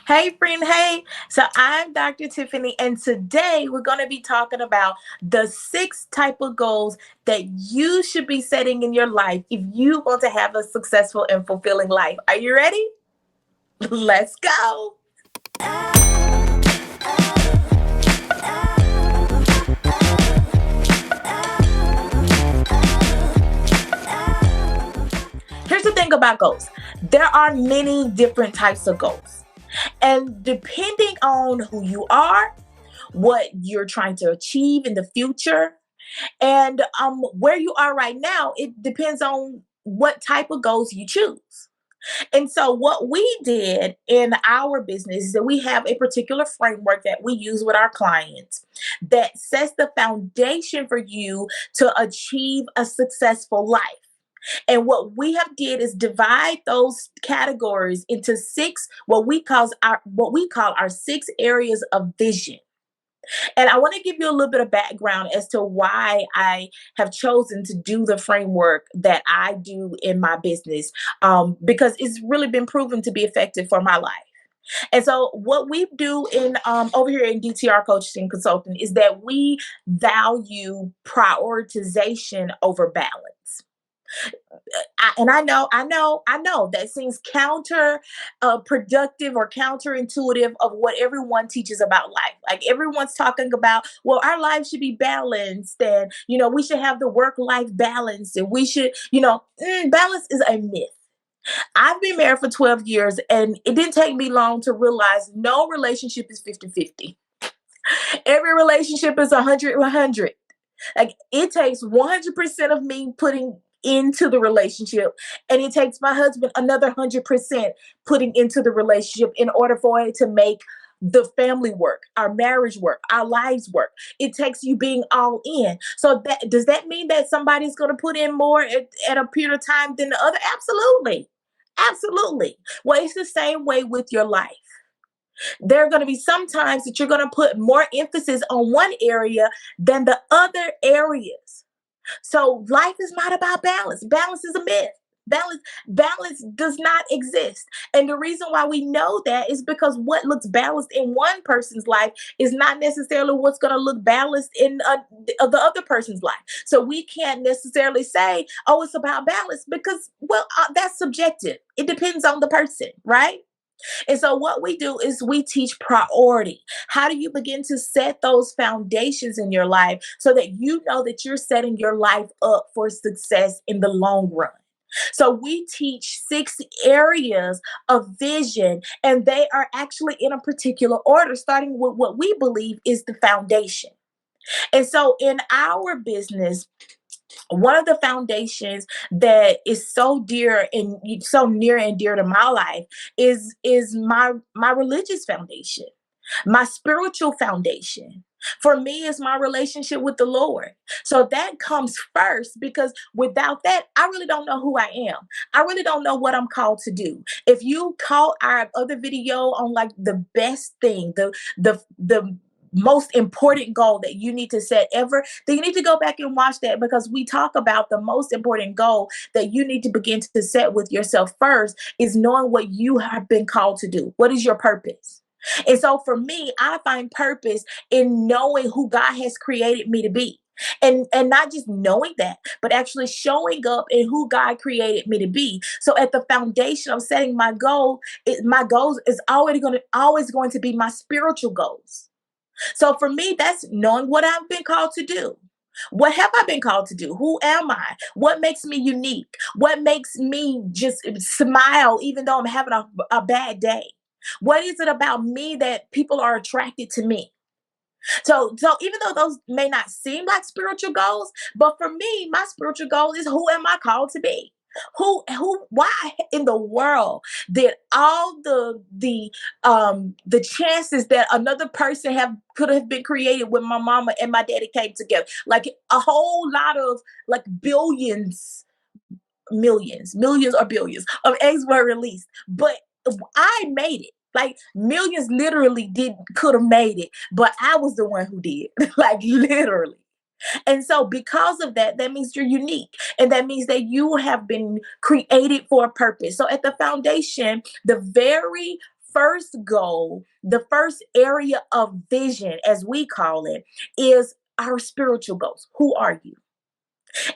Hey, friend. Hey. So I'm Dr. Tiffany, and today we're going to be talking about the six type of goals that you should be setting in your life if you want to have a successful and fulfilling life. Are you ready? Let's go. Here's the thing about goals. There are many different types of goals. And depending on who you are, what you're trying to achieve in the future, and where you are right now, it depends on what type of goals you choose. And so, what we did in our business is that we have a particular framework that we use with our clients that sets the foundation for you to achieve a successful life. And what we have did is divide those categories into six what we call our six areas of vision. And I want to give you a little bit of background as to why I have chosen to do the framework that I do in my business, because it's really been proven to be effective for my life. And so, what we do in over here in DTR Coaching Consulting is that we value prioritization over balance. And I know that seems counter productive or counterintuitive of what everyone teaches about life. Like everyone's talking about, well, our life should be balanced, and we should have the work-life balance, and we should, balance is a myth. I've been married for 12 years, and it didn't take me long to realize no relationship is 50-50. Every relationship is 100-100. Like it takes 100% of me putting into the relationship, and it takes my husband another 100% putting into the relationship in order for it to make the family work, our marriage work, our lives work. It takes you being all in. So that mean that somebody's going to put in more at a period of time than the other? Absolutely. Absolutely. Well, it's the same way with your life. There are going to be some times that you're going to put more emphasis on one area than the other areas. So life is not about balance. Balance is a myth. Balance does not exist. And the reason why we know that is because what looks balanced in one person's life is not necessarily what's going to look balanced in the other person's life. So we can't necessarily say, oh, it's about balance because, well, that's subjective. It depends on the person, right? And so, what we do is we teach priority. How do you begin to set those foundations in your life so that you know that you're setting your life up for success in the long run? So, we teach six areas of vision, and they are actually in a particular order, starting with what we believe is the foundation. And so, in our business, one of the foundations that is so dear and so near and dear to my life is my religious foundation, my spiritual foundation. For me, it's my relationship with the Lord. So that comes first because without that, I really don't know who I am. I really don't know what I'm called to do. If you caught our other video on like the best thing, the most important goal that you need to set ever, then you need to go back and watch that because we talk about the most important goal that you need to begin to set with yourself first is knowing what you have been called to do. What is your purpose? And so for me, I find purpose in knowing who God has created me to be. And not just knowing that, but actually showing up in who God created me to be. So at the foundation of setting my goals is always going to be my spiritual goals. So for me, that's knowing what I've been called to do. What have I been called to do? Who am I? What makes me unique? What makes me just smile even though I'm having a bad day? What is it about me that people are attracted to me? So even though those may not seem like spiritual goals, but for me, my spiritual goal is who am I called to be? Why in the world did all the chances that another person have could have been created when my mama and my daddy came together? Like a whole lot of like billions, millions or billions of eggs were released. But I made it. Like millions literally did could have made it, but I was the one who did. Like literally. And so, because of that, that means you're unique. And that means that you have been created for a purpose. So, at the foundation, the very first goal, the first area of vision, as we call it, is our spiritual goals. Who are you?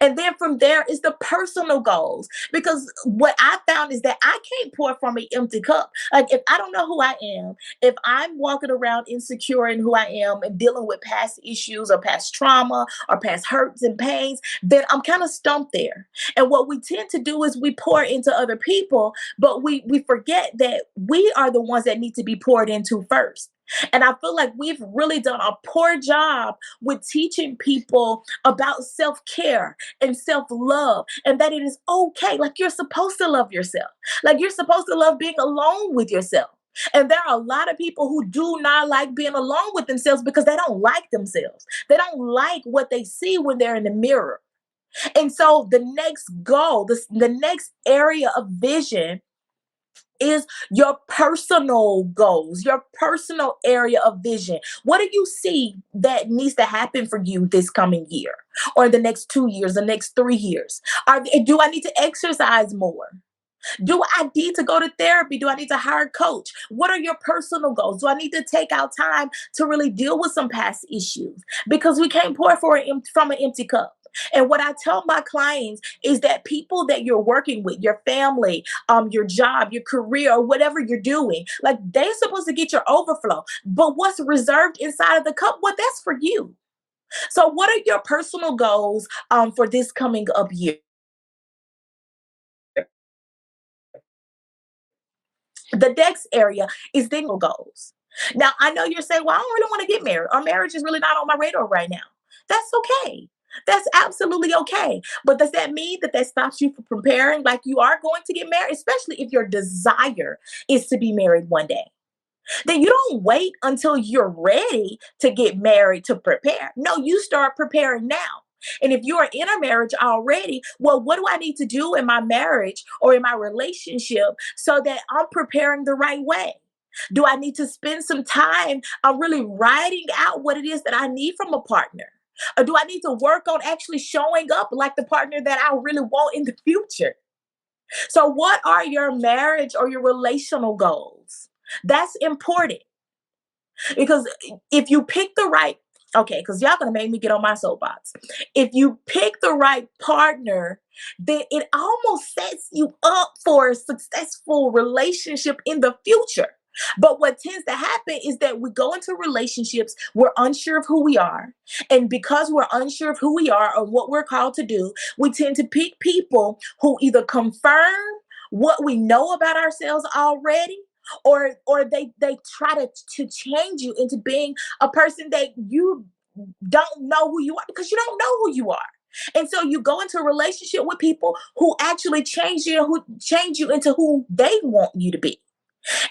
And then from there is the personal goals. Because what I found is that I can't pour from an empty cup. Like, if I don't know who I am, if I'm walking around insecure in who I am and dealing with past issues or past trauma or past hurts and pains, then I'm kind of stumped there. And what we tend to do is we pour into other people, but we forget that we are the ones that need to be poured into first. And I feel like we've really done a poor job with teaching people about self care and self love, and that it is okay. Like, you're supposed to love yourself. Like, you're supposed to love being alone with yourself. And there are a lot of people who do not like being alone with themselves because they don't like themselves. They don't like what they see when they're in the mirror. And so the next goal, the next area of vision is your personal goals, your personal area of vision. What do you see that needs to happen for you this coming year or the next 2 years, the next 3 years? Do I need to exercise more? Do I need to go to therapy? Do I need to hire a coach? What are your personal goals? Do I need to take out time to really deal with some past issues? Because we can't pour from an empty cup. And what I tell my clients is that people that you're working with, your family, your job, your career, or whatever you're doing, like, they're supposed to get your overflow. But what's reserved inside of the cup, well, that's for you. So, what are your personal goals for this coming up year? The next area is then goals. Now, I know you're saying, well, I don't really want to get married, or marriage is really not on my radar right now. That's okay. That's absolutely okay. But does that mean that that stops you from preparing like you are going to get married, especially if your desire is to be married one day? Then you don't wait until you're ready to get married to prepare. No, you start preparing now. And if you are in a marriage already, well, what do I need to do in my marriage or in my relationship so that I'm preparing the right way? Do I need to spend some time really writing out what it is that I need from a partner? Or do I need to work on actually showing up like the partner that I really want in the future? So, what are your marriage or your relational goals? That's important because if you pick the right, okay, because y'all gonna make me get on my soapbox. If you pick the right partner, then it almost sets you up for a successful relationship in the future. But what tends to happen is that we go into relationships, we're unsure of who we are. And because we're unsure of who we are or what we're called to do, we tend to pick people who either confirm what we know about ourselves already, or they try to change you into being a person that you don't know who you are because you don't know who you are. And so you go into a relationship with people who actually change you into who they want you to be.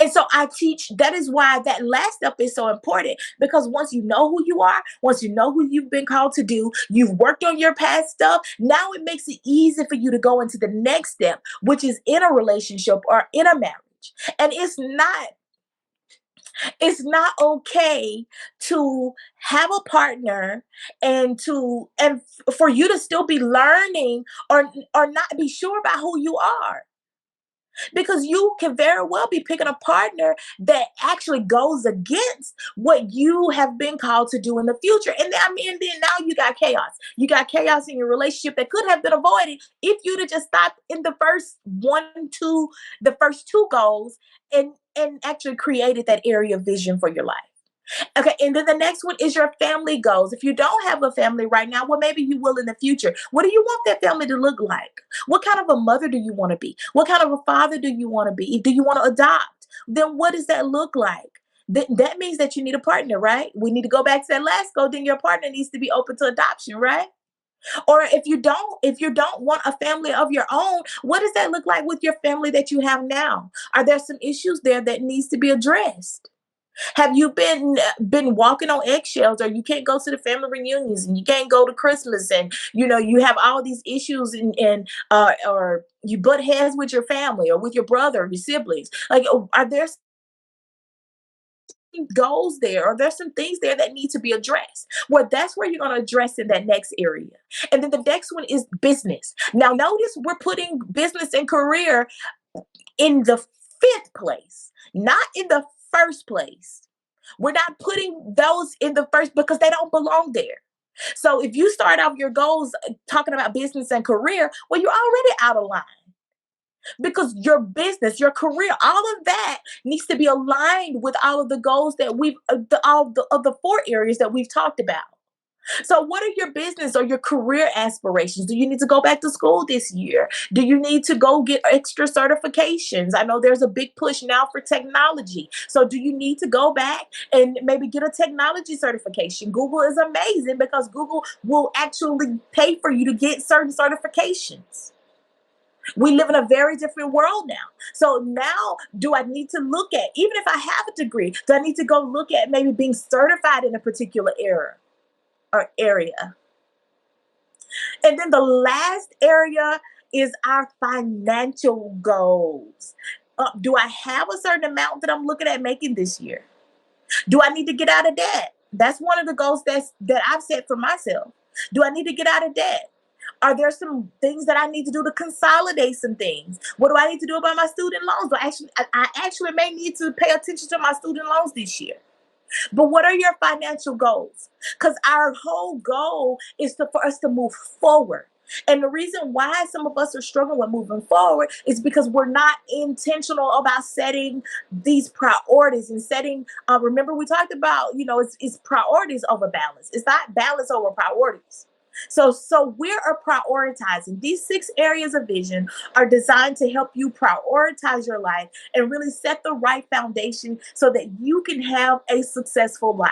And so I teach, that is why that last step is so important, because once you know who you are, once you know who you've been called to do, you've worked on your past stuff, now it makes it easy for you to go into the next step, which is in a relationship or in a marriage. And it's not okay to have a partner and for you to still be learning or not be sure about who you are, because you can very well be picking a partner that actually goes against what you have been called to do in the future. And then, I mean, and then now you got chaos. You got chaos in your relationship that could have been avoided if you'd have just stopped in the first two goals and actually created that area of vision for your life. Okay, and then the next one is your family goals. If you don't have a family right now, well, maybe you will in the future. What do you want that family to look like? What kind of a mother do you want to be? What kind of a father do you want to be? Do you want to adopt? Then what does that look like? That means that you need a partner, right? We need to go back to that last goal. Then your partner needs to be open to adoption, right? Or if you don't want a family of your own, what does that look like with your family that you have now? Are there some issues there that needs to be addressed? Have you been walking on eggshells, or you can't go to the family reunions and you can't go to Christmas, and you have all these issues, and or you butt heads with your family or with your brother or your siblings? Like, are there some goals there, or there's some things there that need to be addressed? Well, that's where you're going to address in that next area. And then the next one is business. Now, notice we're putting business and career in the fifth place, not in the first place. We're not putting those in the first because they don't belong there. So if you start off your goals talking about business and career, well, you're already out of line because your business, your career, all of that needs to be aligned with all of the goals that all of the four areas that we've talked about. So, what are your business or your career aspirations? Do you need to go back to school this year? Do you need to go get extra certifications? I know there's a big push now for technology. So, do you need to go back and maybe get a technology certification? Google is amazing because Google will actually pay for you to get certain certifications. We live in a very different world now. So now, do I need to look at, even if I have a degree, do I need to go look at maybe being certified in a particular area? And then the last area is our financial goals. Do I have a certain amount that I'm looking at making this year? Do I need to get out of debt? That's one of the goals that I've set for myself. Do I need to get out of debt? Are there some things that I need to do to consolidate some things? What do I need to do about my student loans? I actually may need to pay attention to my student loans this year. But what are your financial goals? Because our whole goal is for us to move forward. And the reason why some of us are struggling with moving forward is because we're not intentional about setting these priorities and setting. Remember, we talked about, it's priorities over balance. It's not balance over priorities. So we are prioritizing. These 6 areas of vision are designed to help you prioritize your life and really set the right foundation so that you can have a successful life.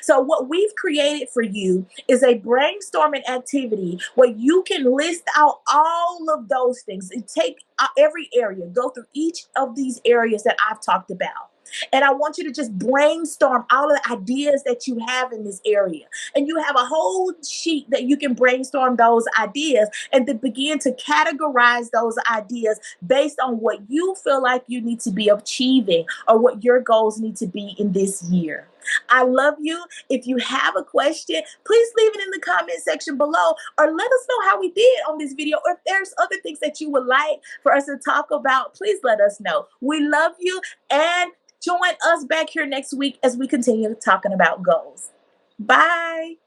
So, what we've created for you is a brainstorming activity where you can list out all of those things and take every area, go through each of these areas that I've talked about. And I want you to just brainstorm all of the ideas that you have in this area. And you have a whole sheet that you can brainstorm those ideas and then begin to categorize those ideas based on what you feel like you need to be achieving or what your goals need to be in this year. I love you. If you have a question, please leave it in the comment section below or let us know how we did on this video. Or if there's other things that you would like for us to talk about, please let us know. We love you, and join us back here next week as we continue talking about goals. Bye.